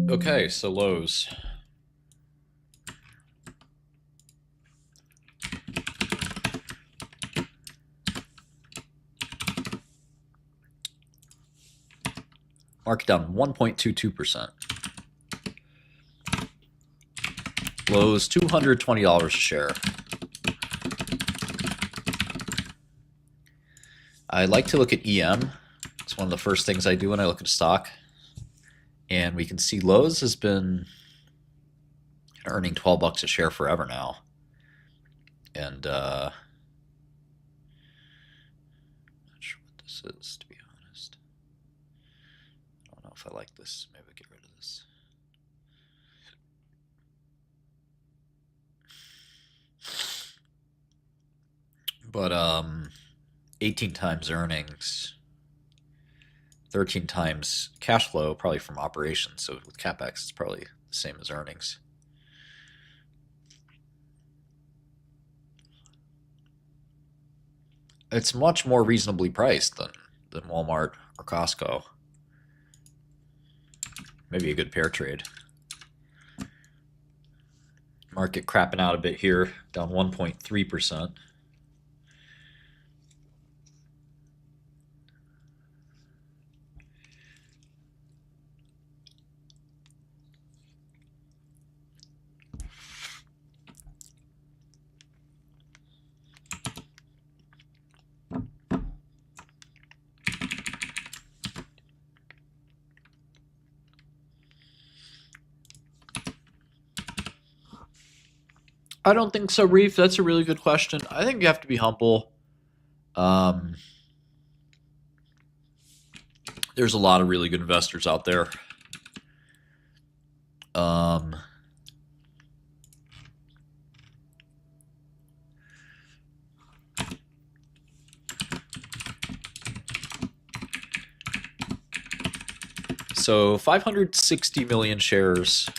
Okay, so Lowe's. Market down 1.22%. Lowe's $220 a share. I like to look at EM. It's one of the first things I do when I look at a stock. And we can see Lowe's has been earning 12 bucks a share forever now. And not sure what this is, to be honest. I don't know if I like this. Maybe I'll get rid of this. But 18 times earnings, 13 times cash flow, probably from operations. So with CapEx, it's probably the same as earnings. It's much more reasonably priced than Walmart or Costco. Maybe a good pair trade. Market crapping out a bit here, down 1.3%. I don't think so, Reef. That's a really good question. I think you have to be humble. There's a lot of really good investors out there. So 560 million shares.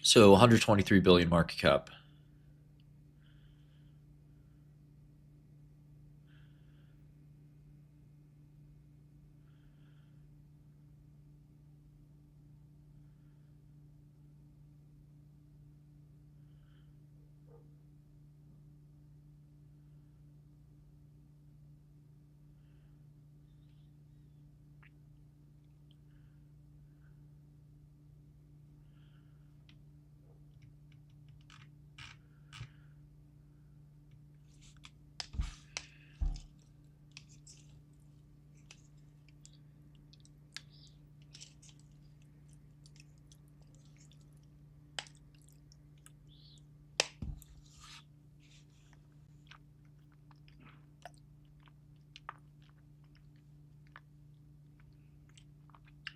So 123 billion market cap.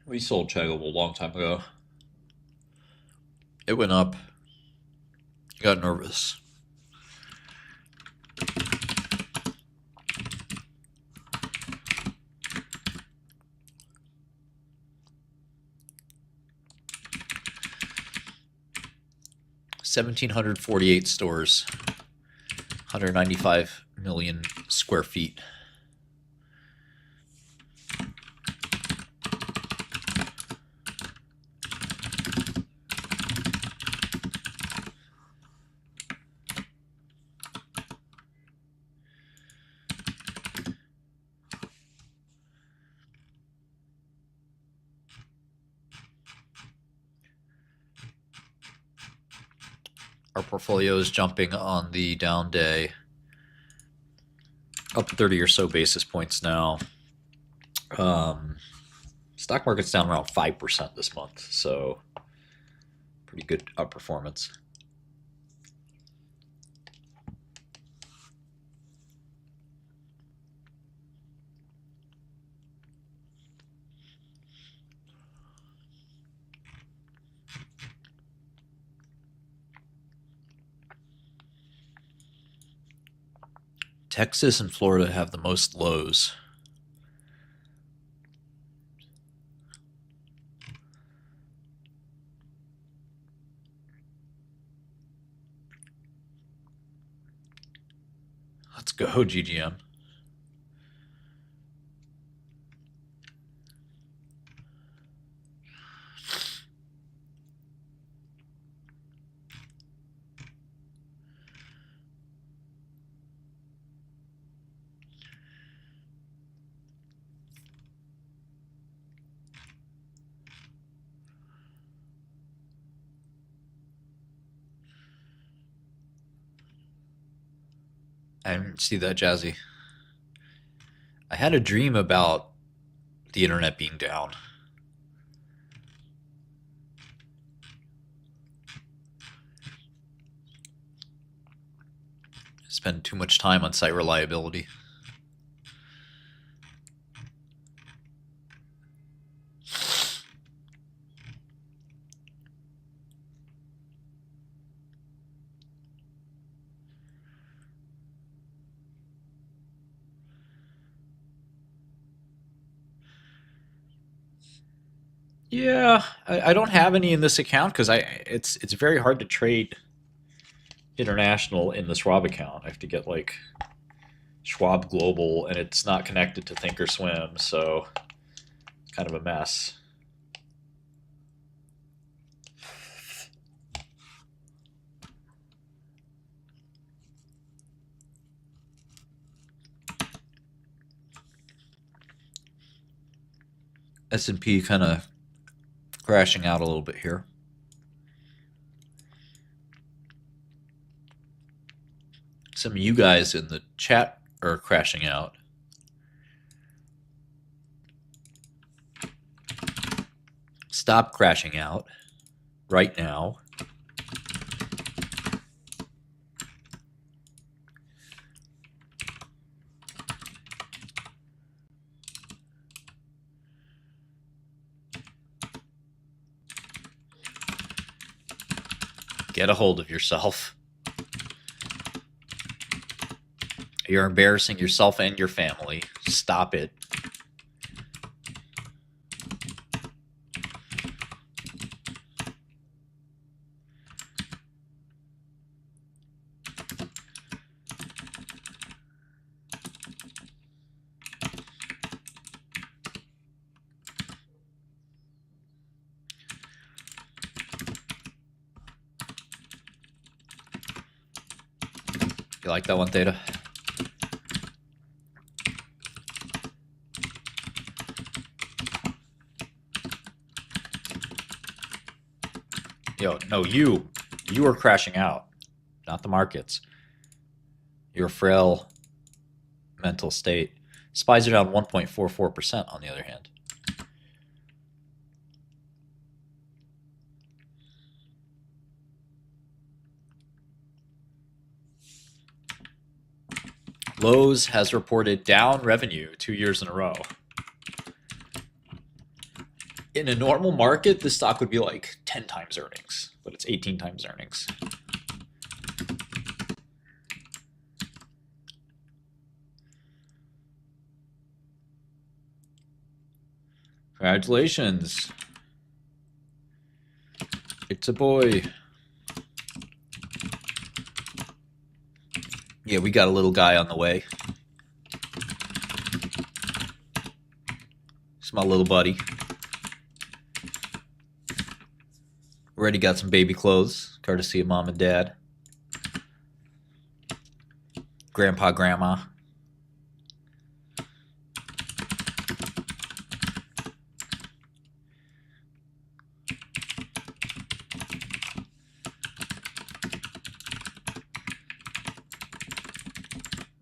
We sold Chagable a long time ago. It went up. Got nervous. $1,748 stores, 195 million square feet. Our portfolio is jumping on the down day, up 30 or so basis points now. Stock market's down around 5% this month, so pretty good outperformance. Texas and Florida have the most lows. Let's go, GGM. I didn't see that, Jazzy. I had a dream about the internet being down. Spend too much time on site reliability. Yeah, I don't have any in this account because it's very hard to trade international in the Schwab account. I have to get like Schwab Global, and it's not connected to Thinkorswim, so it's kind of a mess. S&P kind of crashing out a little bit here. Some of you guys in the chat are crashing out. Stop crashing out right now. Get a hold of yourself. You're embarrassing yourself and your family. Stop it. You like that one, Theta? Yo, no, you are crashing out, not the markets. Your frail mental state. SPYs are down 1.44% on the other hand. Lowe's has reported down revenue 2 years in a row. In a normal market, this stock would be like 10 times earnings, but it's 18 times earnings. Congratulations. It's a boy. Yeah, we got a little guy on the way. It's my little buddy. Already got some baby clothes, courtesy of mom and dad. Grandpa, grandma.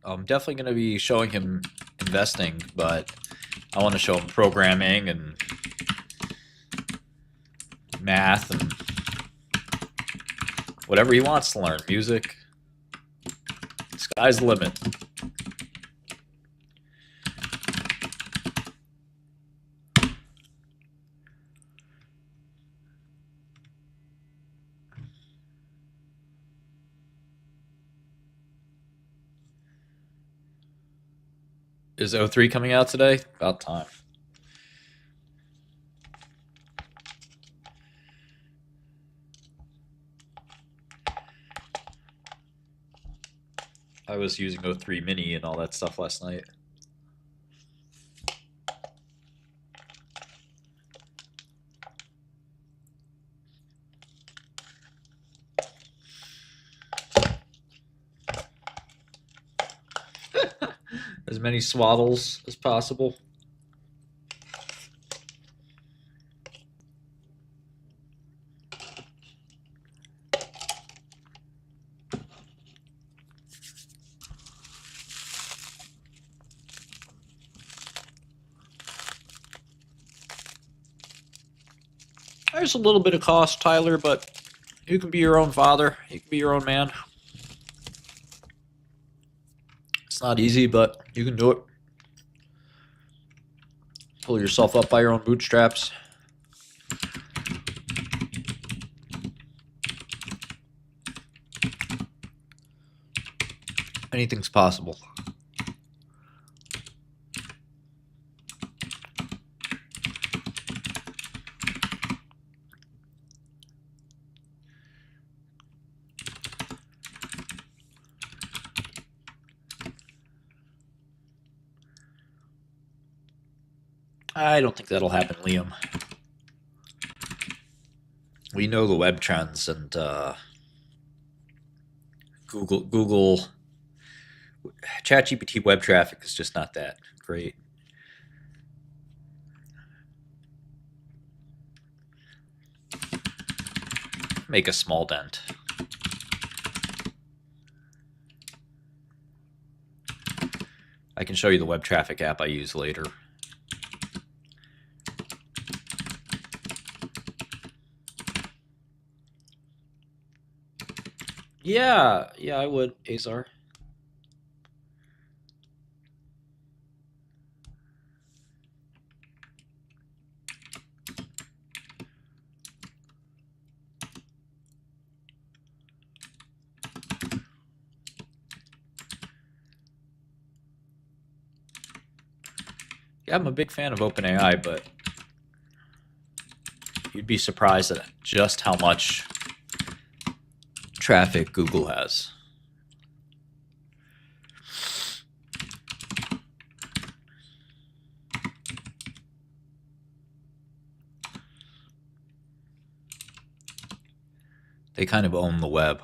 I'm definitely going to be showing him investing, but I want to show him programming and math and whatever he wants to learn. Music. Sky's the limit. Is O3 coming out today? About time. I was using O3 Mini and all that stuff last night. As many swaddles as possible. There's a little bit of cost, Tyler, but you can be your own father. You can be your own man. It's not easy, but you can do it. Pull yourself up by your own bootstraps. Anything's possible. I don't think that'll happen, Liam. We know the web trends, and Google ChatGPT web traffic is just not that great. Make a small dent. I can show you the web traffic app I use later. Yeah, I would, Azar. Yeah, I'm a big fan of OpenAI, but you'd be surprised at just how much traffic Google has. They kind of own the web.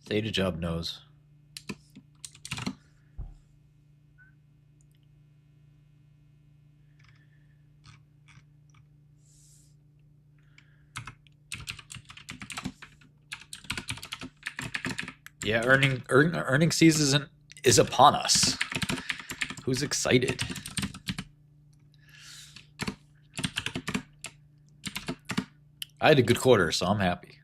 Theta Job knows. Yeah, earning season is upon us. Who's excited? I had a good quarter, so I'm happy.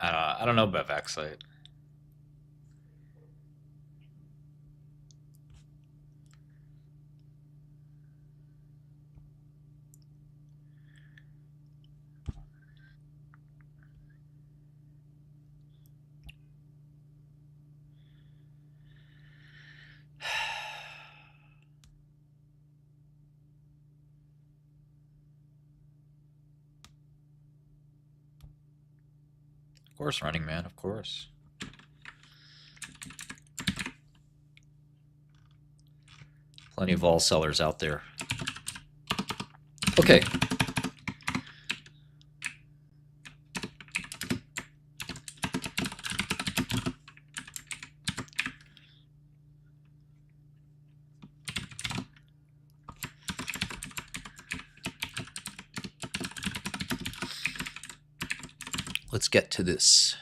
I don't know about Vaxite. Of course, Running Man, of course. Plenty of vol sellers out there. Okay. Let's get to this.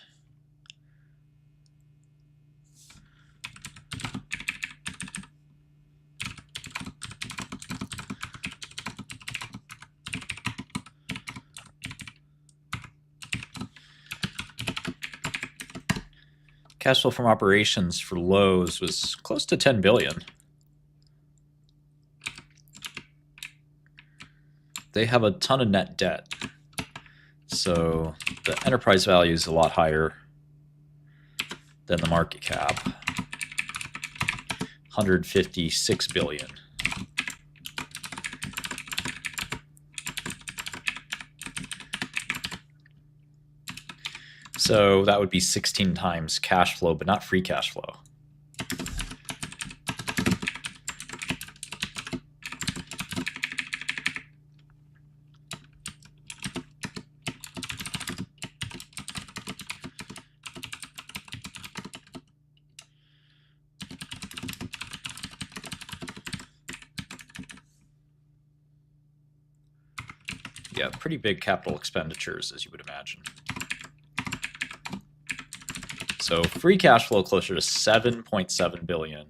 Cash flow from operations for Lowe's was close to 10 billion. they have a ton of net debt. So the enterprise value is a lot higher than the market cap. 156 billion. So that would be 16 times cash flow, but not free cash flow. Yeah, pretty big capital expenditures, as you would imagine. So free cash flow closer to 7.7 billion.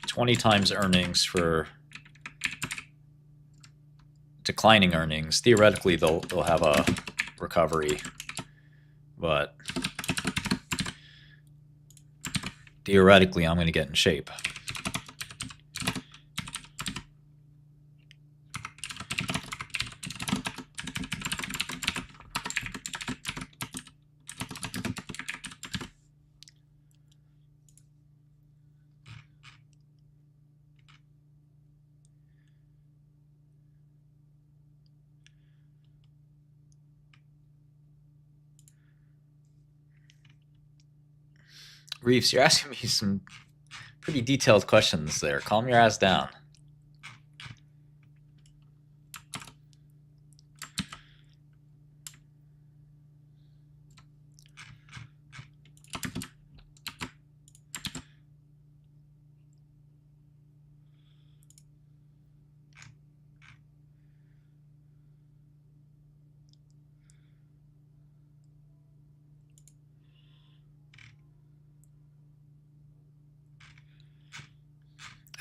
20 times earnings for declining earnings. Theoretically, they'll have a recovery, but theoretically, I'm going to get in shape. Reeves, you're asking me some pretty detailed questions there. Calm your ass down.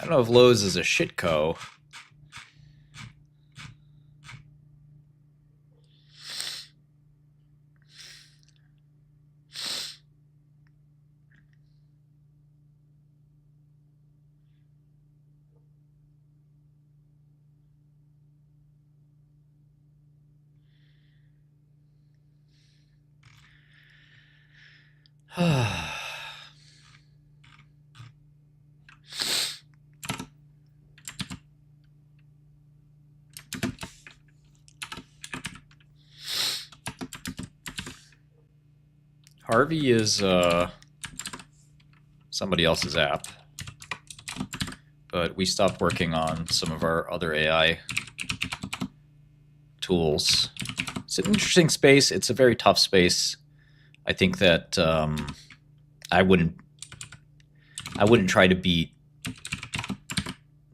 I don't know if Lowe's is a shitco. Harvey is somebody else's app, but we stopped working on some of our other AI tools. It's an interesting space. It's a very tough space. I think that I wouldn't try to beat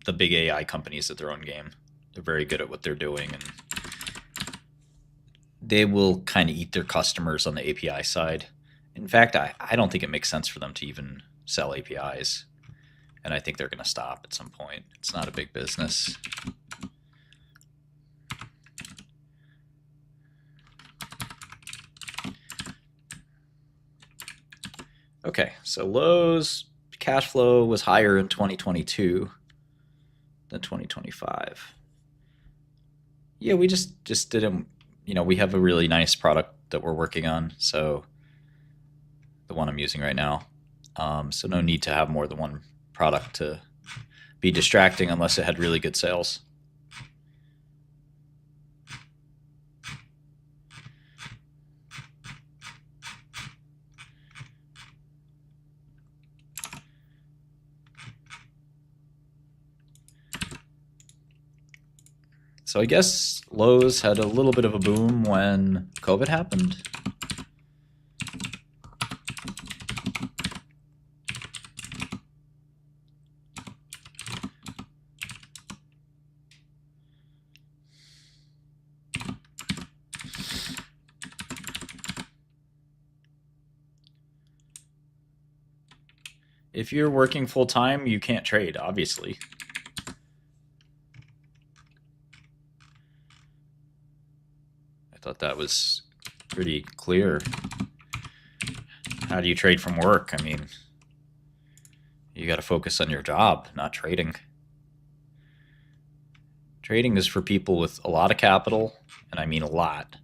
the big AI companies at their own game. They're very good at what they're doing, and they will kind of eat their customers on the API side. In fact, I don't think it makes sense for them to even sell APIs, and I think they're going to stop at some point. It's not a big business. Okay, so Lowe's cash flow was higher in 2022 than 2025. Yeah, we just didn't, we have a really nice product that we're working on, so the one I'm using right now. So no need to have more than one product to be distracting unless it had really good sales. So I guess Lowe's had a little bit of a boom when COVID happened. If you're working full time, you can't trade, obviously. I thought that was pretty clear. How do you trade from work? I mean, you got to focus on your job, not trading. Trading is for people with a lot of capital, and I mean a lot,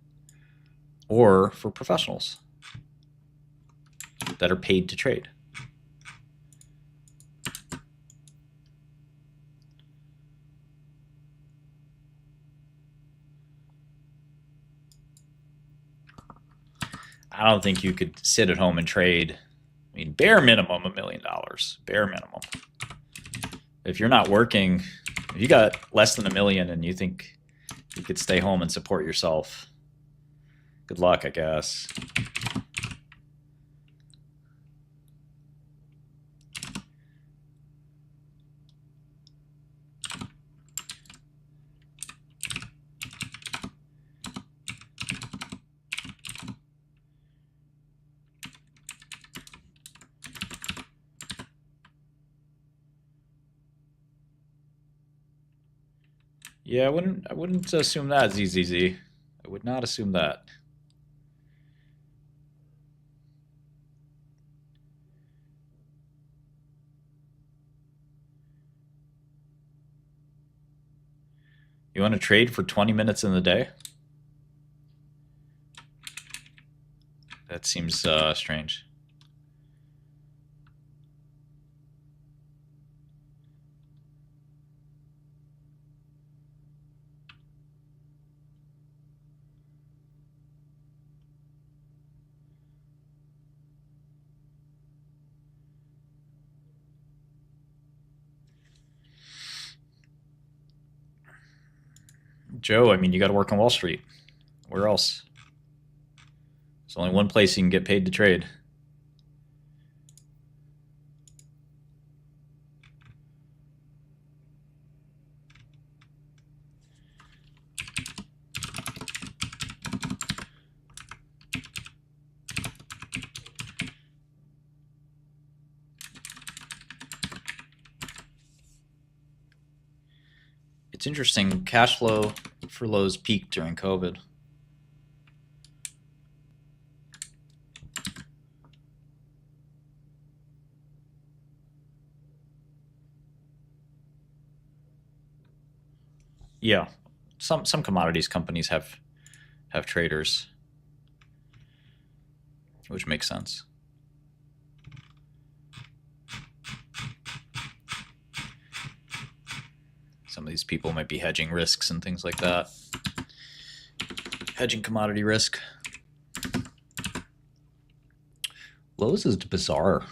or for professionals that are paid to trade. I don't think you could sit at home and trade. I mean, bare minimum $1 million. Bare minimum. If you're not working, if you got less than $1 million and you think you could stay home and support yourself, good luck, I guess. Yeah, I wouldn't assume that, ZZZ. I would not assume that. You want to trade for 20 minutes in the day? That seems strange. Joe, I mean, you got to work on Wall Street. Where else? There's only one place you can get paid to trade. It's interesting. Cash flow for Lowe's peaked during COVID. Yeah, some commodities companies have traders, which makes sense. Some of these people might be hedging risks and things like that. Hedging commodity risk. Lowe's is bizarre.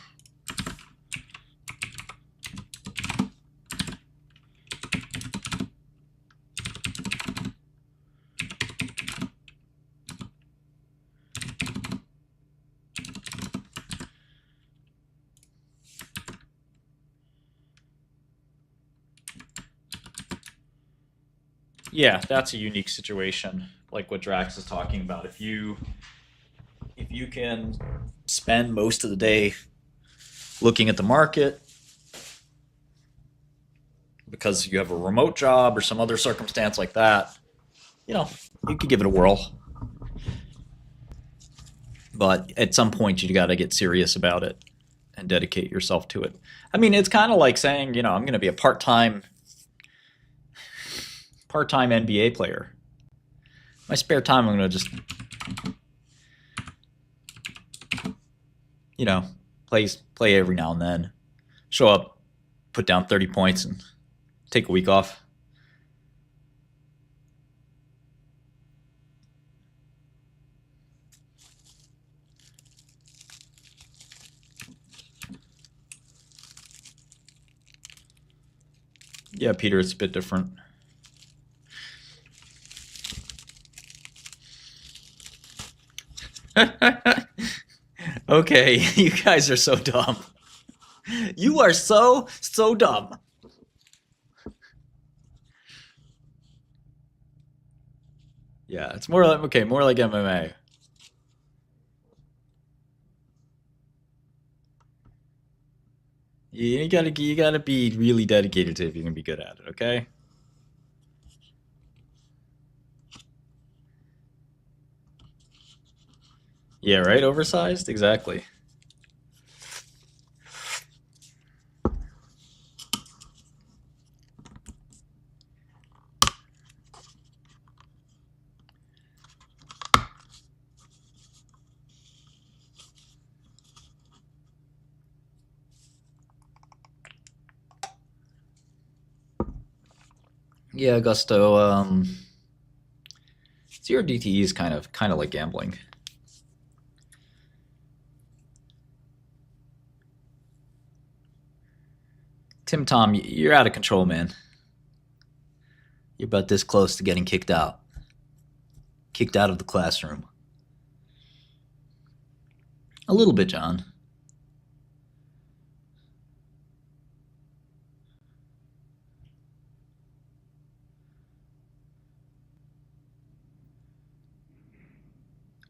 Yeah, that's a unique situation, like what Drax is talking about. If you can spend most of the day looking at the market because you have a remote job or some other circumstance like that, you could give it a whirl. But at some point, you got to get serious about it and dedicate yourself to it. I mean, it's kind of like saying, I'm going to be a part-time NBA player. My spare time, I'm going to just, play every now and then. Show up, put down 30 points, and take a week off. Yeah, Peter, it's a bit different. Okay, you guys are so dumb. You are so dumb. Yeah, it's more like MMA. You gotta be really dedicated to it if you're gonna be good at it, okay? Yeah, right? Oversized? Exactly. Yeah, Augusto. 0 DTE is kind of like gambling. Tim Tom, you're out of control, man. You're about this close to getting kicked out. Kicked out of the classroom. A little bit, John.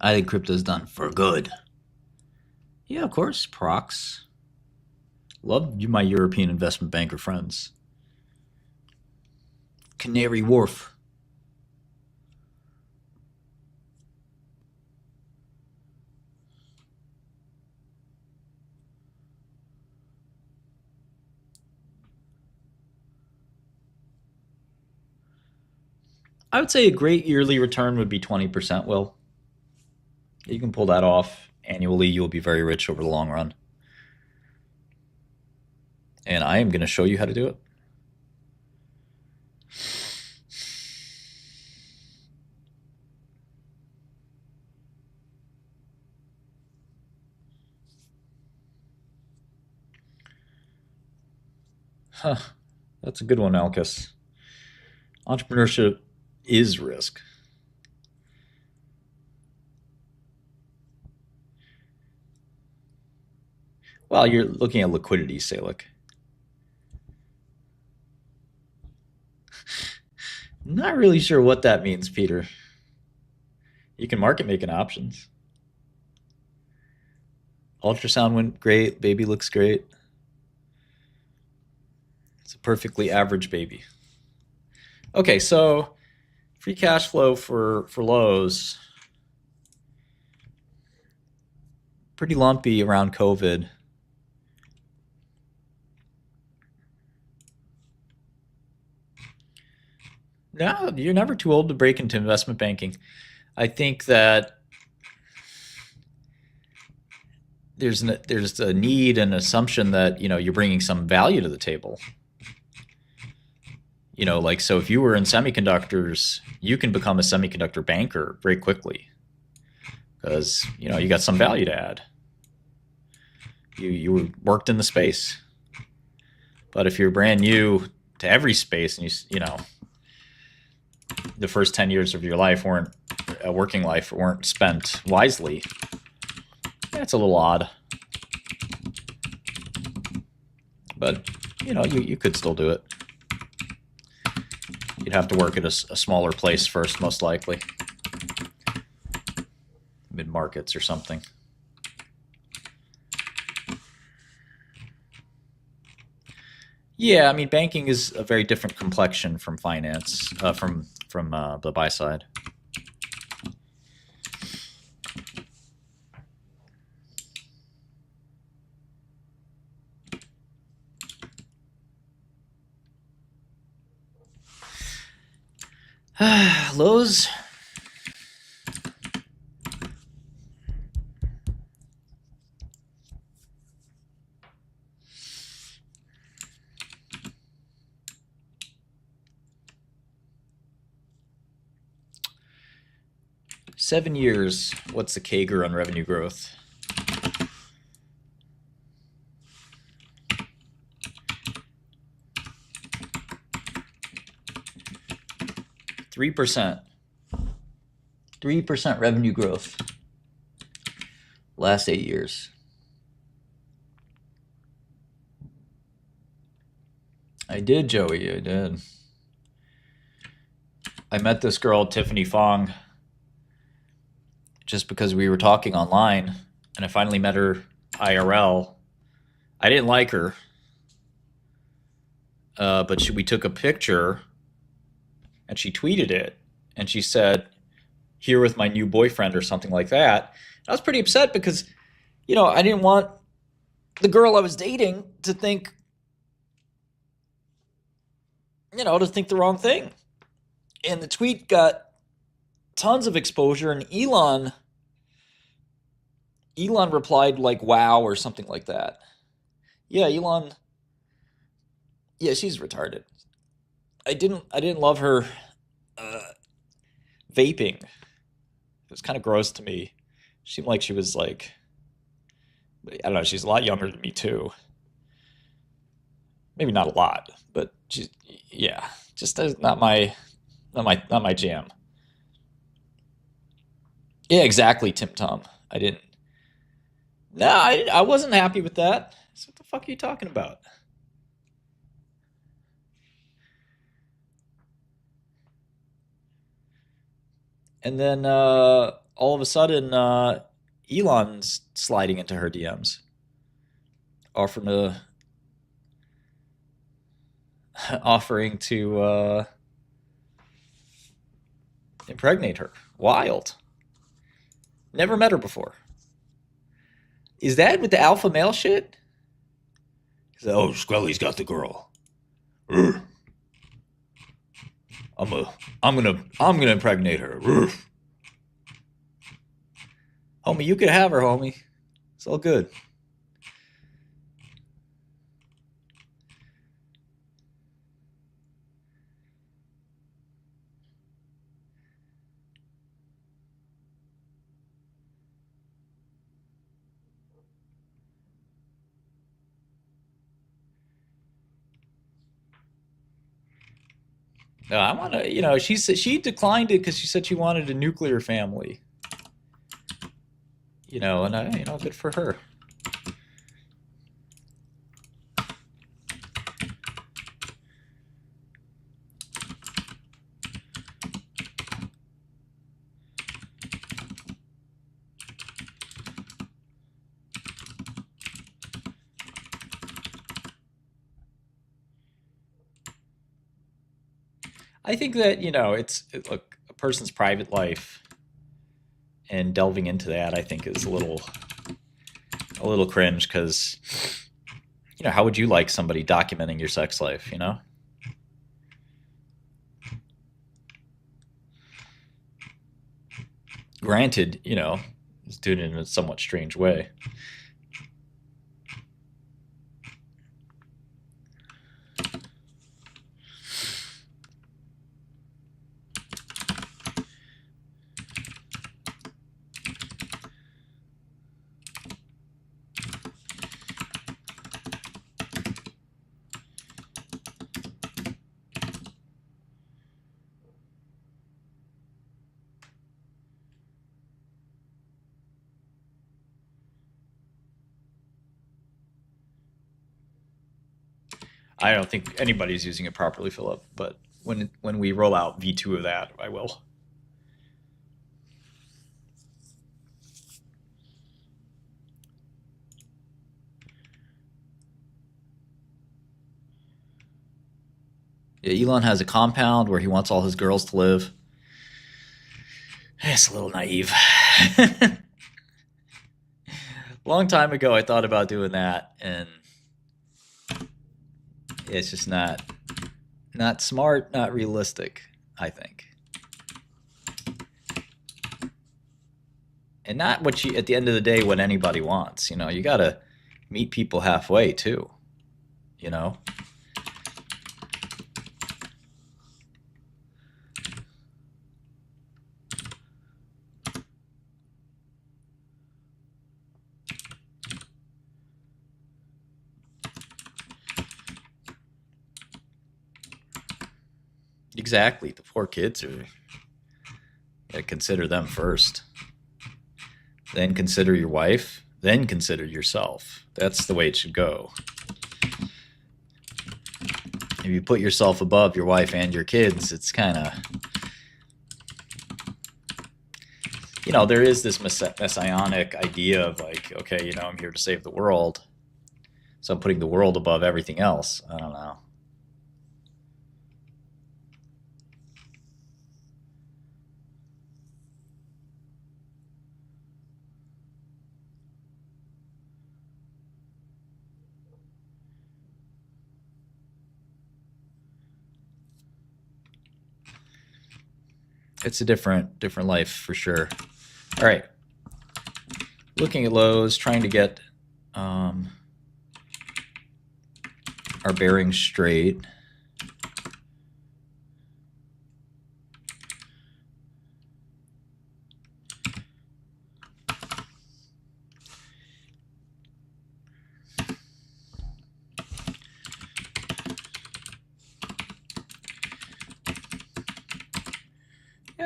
I think crypto's done for good. Yeah, of course, procs. Love you, my European investment banker friends. Canary Wharf. I would say a great yearly return would be 20%, Will. You can pull that off annually, you'll be very rich over the long run. And I am going to show you how to do it. Huh. That's a good one, Alcus. Entrepreneurship is risk. Well, you're looking at liquidity, Salic. Not really sure what that means, Peter. You can market making options. Ultrasound went great. Baby looks great. It's a perfectly average baby. Okay, so free cash flow for Lowe's, pretty lumpy around COVID. No, you're never too old to break into investment banking. I think that there's a need and assumption that you're bringing some value to the table. Like, so if you were in semiconductors, you can become a semiconductor banker very quickly because you got some value to add. You worked in the space, but if you're brand new to every space and the first 10 years of your life weren't working life weren't spent wisely, it's a little odd. But you could still do it. You'd have to work at a smaller place first, most likely. Mid markets or something. Yeah, I mean, banking is a very different complexion from finance, from the buy side. Lowe's. Seven years, what's the CAGR on revenue growth? Three percent. 3% revenue growth. Last 8 years. I did, Joey. I did. I met this girl, Tiffany Fong, just because we were talking online, and I finally met her IRL. I didn't like her, but we took a picture, and she tweeted it, and she said, "Here with my new boyfriend," or something like that. I was pretty upset because, I didn't want the girl I was dating to think, the wrong thing. And the tweet got tons of exposure, and Elon replied like "wow" or something like that. Yeah, Elon. Yeah, she's retarded. I didn't love her uh, vaping. It was kind of gross to me. She seemed like she was like, I don't know. She's a lot younger than me too. Maybe not a lot, but she's, yeah, just not my jam. Yeah, exactly, Tim Tom. I didn't. No, I wasn't happy with that. So what the fuck are you talking about? And then all of a sudden, Elon's sliding into her DMs, offering to offering to impregnate her. Wild. Never met her before. Is that with the alpha male shit? He's like, oh, Shkreli's got the girl. Urgh. I'm a, I'm gonna impregnate her. Urgh. Homie, you could have her, homie. It's all good. No, I want to, she declined it because she said she wanted a nuclear family. And good for her. I think that look, a person's private life and delving into that, I think, is a little cringe because how would you like somebody documenting your sex life? Granted, he's doing it in a somewhat strange way. I don't think anybody's using it properly, Philip. But when we roll out V2 of that, I will. Yeah, Elon has a compound where he wants all his girls to live. It's a little naive. Long time ago, I thought about doing that, and it's just not smart, not realistic, I think. And not what you at the end of the day what anybody wants. You got to meet people halfway too. You know. Exactly. The poor kids are. Yeah, consider them first. Then consider your wife. Then consider yourself. That's the way it should go. If you put yourself above your wife and your kids, it's kind of, there is this messianic idea of like, okay, I'm here to save the world. So I'm putting the world above everything else. I don't know. It's a different life for sure. All right. Looking at Lowe's, trying to get our bearings straight.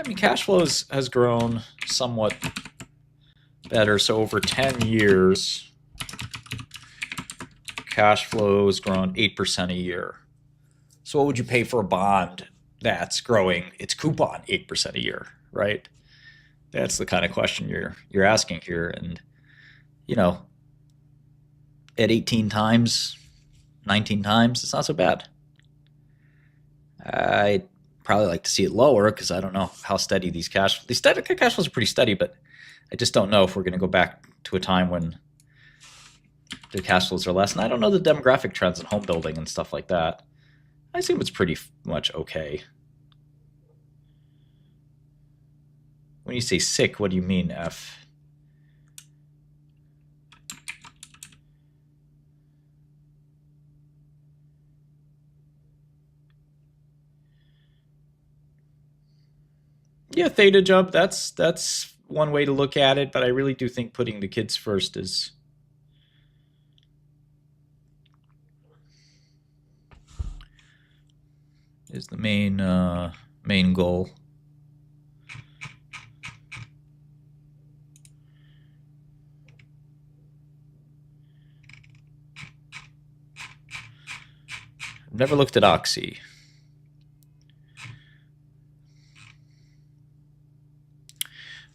I mean, cash flows has grown somewhat better. So over 10 years, cash flow has grown 8% a year. So what would you pay for a bond that's growing its coupon 8% a year, right? That's the kind of question you're asking here. And, you know, at 18 times, 19 times, it's not so bad. I'd probably like to see it lower because I don't know how steady these cash flows are pretty steady, but I just don't know if we're going to go back to a time when the cash flows are less. And I don't know the demographic trends in home building and stuff like that. I assume it's pretty much okay. When you say sick, what do you mean, F? Yeah, theta jump, that's one way to look at it, but I really do think putting the kids first is the main goal. I've never looked at Oxy.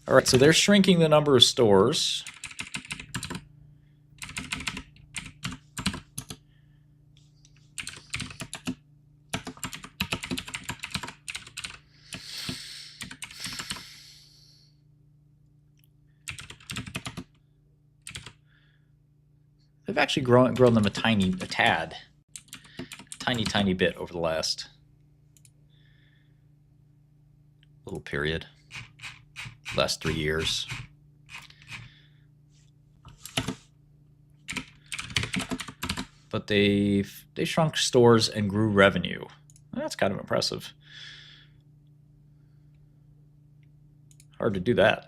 All right, so they're shrinking the number of stores. They've actually grown them a tiny bit over the last little period, last 3 years. But they shrunk stores and grew revenue. That's kind of impressive. Hard to do that.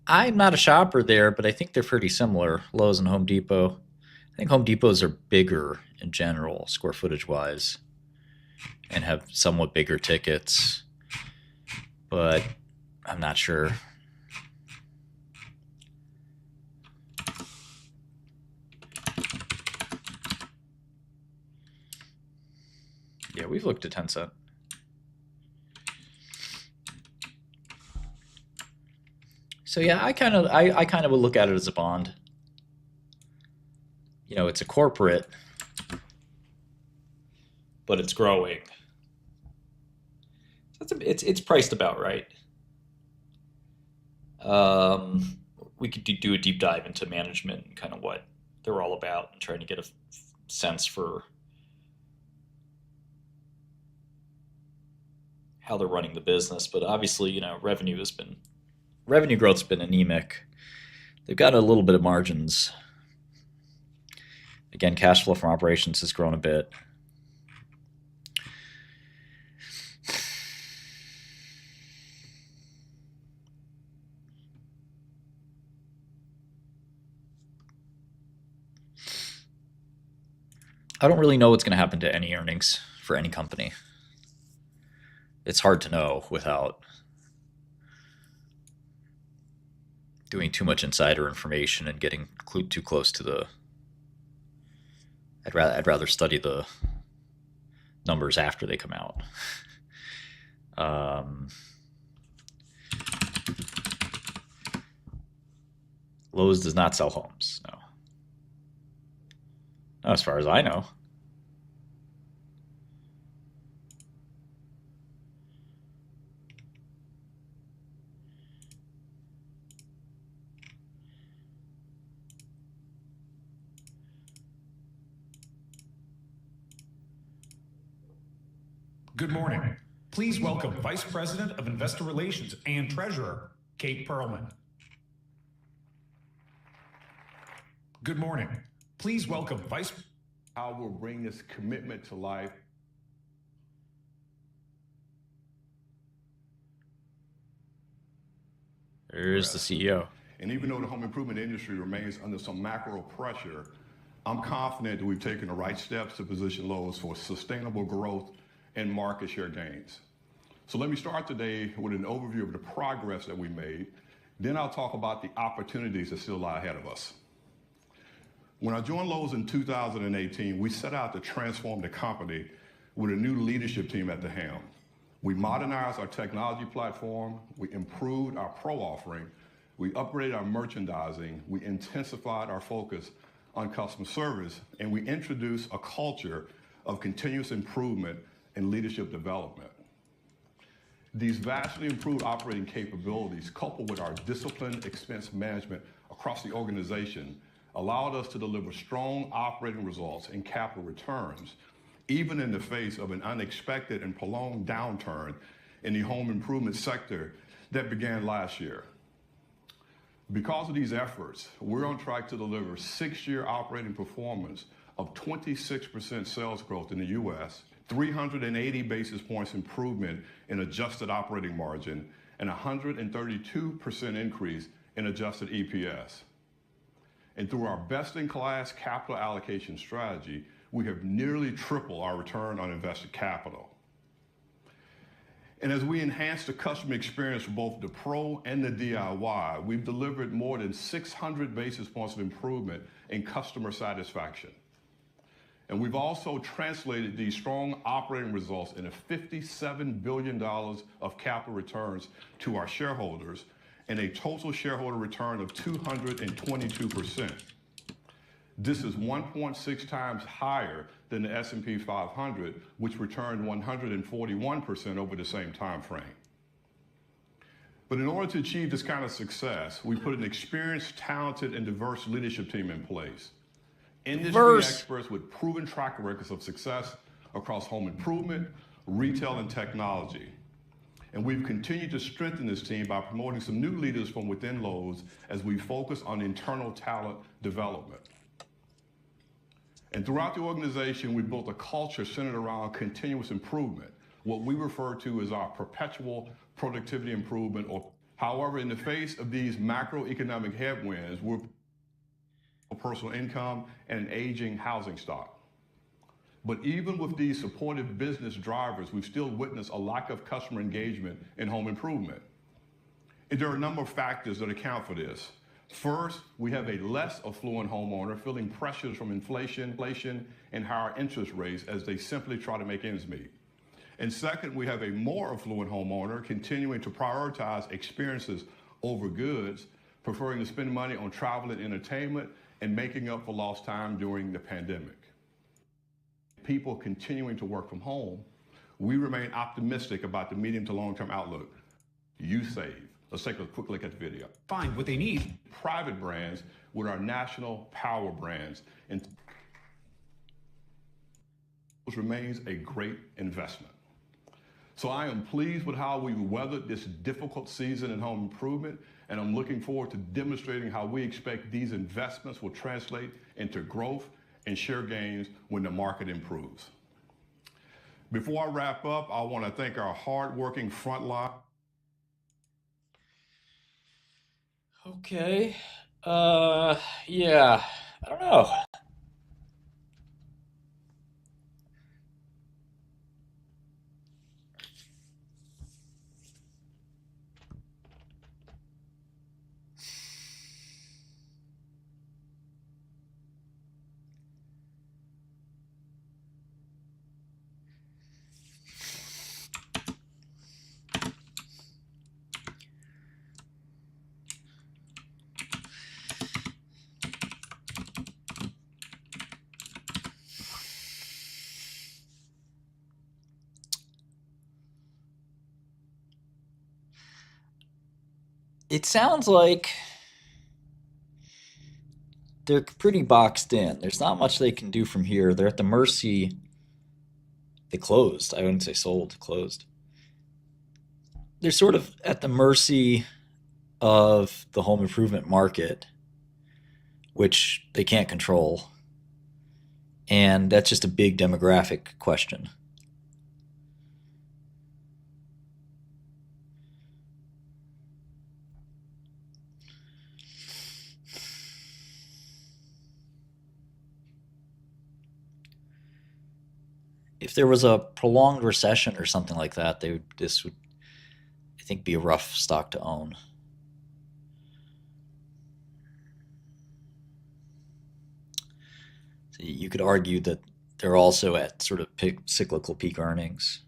I'm not a shopper there, but I think they're pretty similar, Lowe's and Home Depot. I think Home Depots are bigger in general, square footage wise, and have somewhat bigger tickets, but I'm not sure. Yeah, we've looked at Tencent. So yeah, I kind of would look at it as a bond. You know, it's a corporate, but it's growing. It's priced about right. We could do a deep dive into management and kind of what they're all about, and trying to get a sense for how they're running the business. But obviously, you know, revenue growth's been anemic. They've got a little bit of margins. Again, cash flow from operations has grown a bit. I don't really know what's going to happen to any earnings for any company. It's hard to know without doing too much insider information and getting too close to the. I'd rather study the numbers after they come out. Lowe's does not sell homes. No. Not as far as I know. Good morning. Please welcome Vice President of Investor Relations and Treasurer, Kate Pearlman. Good morning. Please welcome Vice. How we'll bring this commitment to life. There's the CEO. And even though the home improvement industry remains under some macro pressure, I'm confident that we've taken the right steps to position Lowe's for sustainable growth and market share gains. So let me start today with an overview of the progress that we made. Then I'll talk about the opportunities that still lie ahead of us. When I joined Lowe's in 2018, we set out to transform the company with a new leadership team at the helm. We modernized our technology platform, we improved our pro offering, we upgraded our merchandising, we intensified our focus on customer service, and we introduced a culture of continuous improvement and leadership development. These vastly improved operating capabilities, coupled with our disciplined expense management across the organization, allowed us to deliver strong operating results and capital returns, even in the face of an unexpected and prolonged downturn in the home improvement sector that began last year. Because of these efforts, we're on track to deliver 6-year operating performance of 26% sales growth in the U.S., 380 basis points improvement in adjusted operating margin, and 132% increase in adjusted EPS. And through our best-in-class capital allocation strategy, we have nearly tripled our return on invested capital. And as we enhance the customer experience for both the pro and the DIY, we've delivered more than 600 basis points of improvement in customer satisfaction. And we've also translated these strong operating results into $57 billion of capital returns to our shareholders and a total shareholder return of 222%. This is 1.6 times higher than the S&P 500, which returned 141% over the same time frame. But in order to achieve this kind of success, we put an experienced, talented, and diverse leadership team in place. Industry experts with proven track records of success across home improvement, retail, and technology. And we've continued to strengthen this team by promoting some new leaders from within Lowe's as we focus on internal talent development. And throughout the organization, we built a culture centered around continuous improvement, what we refer to as our perpetual productivity improvement. However, in the face of these macroeconomic headwinds, we're personal income and an aging housing stock. But even with these supportive business drivers, we've still witnessed a lack of customer engagement in home improvement. And there are a number of factors that account for this. First, we have a less affluent homeowner feeling pressures from inflation, and higher interest rates as they simply try to make ends meet. And second, we have a more affluent homeowner continuing to prioritize experiences over goods, preferring to spend money on travel and entertainment and making up for lost time during the pandemic. People continuing to work from home, we remain optimistic about the medium to long-term outlook. You save. Let's take a quick look at the video. Find what they need. Private brands with our national power brands, and remains a great investment. So I am pleased with how we've weathered this difficult season in home improvement, and I'm looking forward to demonstrating how we expect these investments will translate into growth and share gains when the market improves. Before I wrap up, I want to thank our hardworking frontline. Okay. Yeah. I don't know. It sounds like they're pretty boxed in. There's not much they can do from here. They're at the mercy. They closed. I wouldn't say sold, closed. They're sort of at the mercy of the home improvement market, which they can't control. And that's just a big demographic question. if there was a prolonged recession or something like that, this would, I think, be a rough stock to own. So you could argue that they're also at sort of cyclical peak earnings.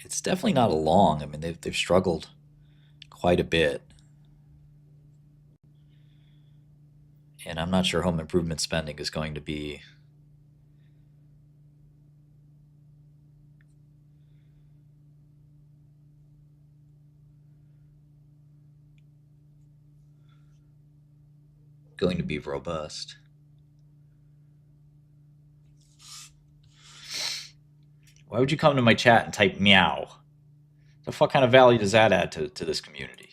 It's definitely not a long. I mean, they've struggled quite a bit, and I'm not sure home improvement spending is going to be robust. Why would you come to my chat and type meow? The fuck kind of value does that add to this community?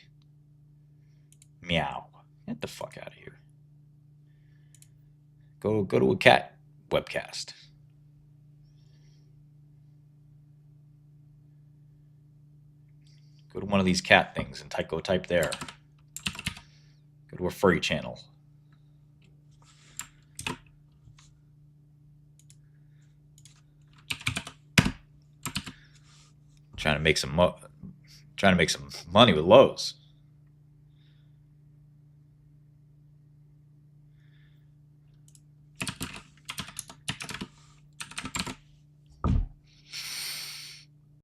Meow. Get the fuck out of here. Go to a cat webcast. Go to one of these cat things and go type there. Go to a furry channel. Trying to make some money with Lowe's.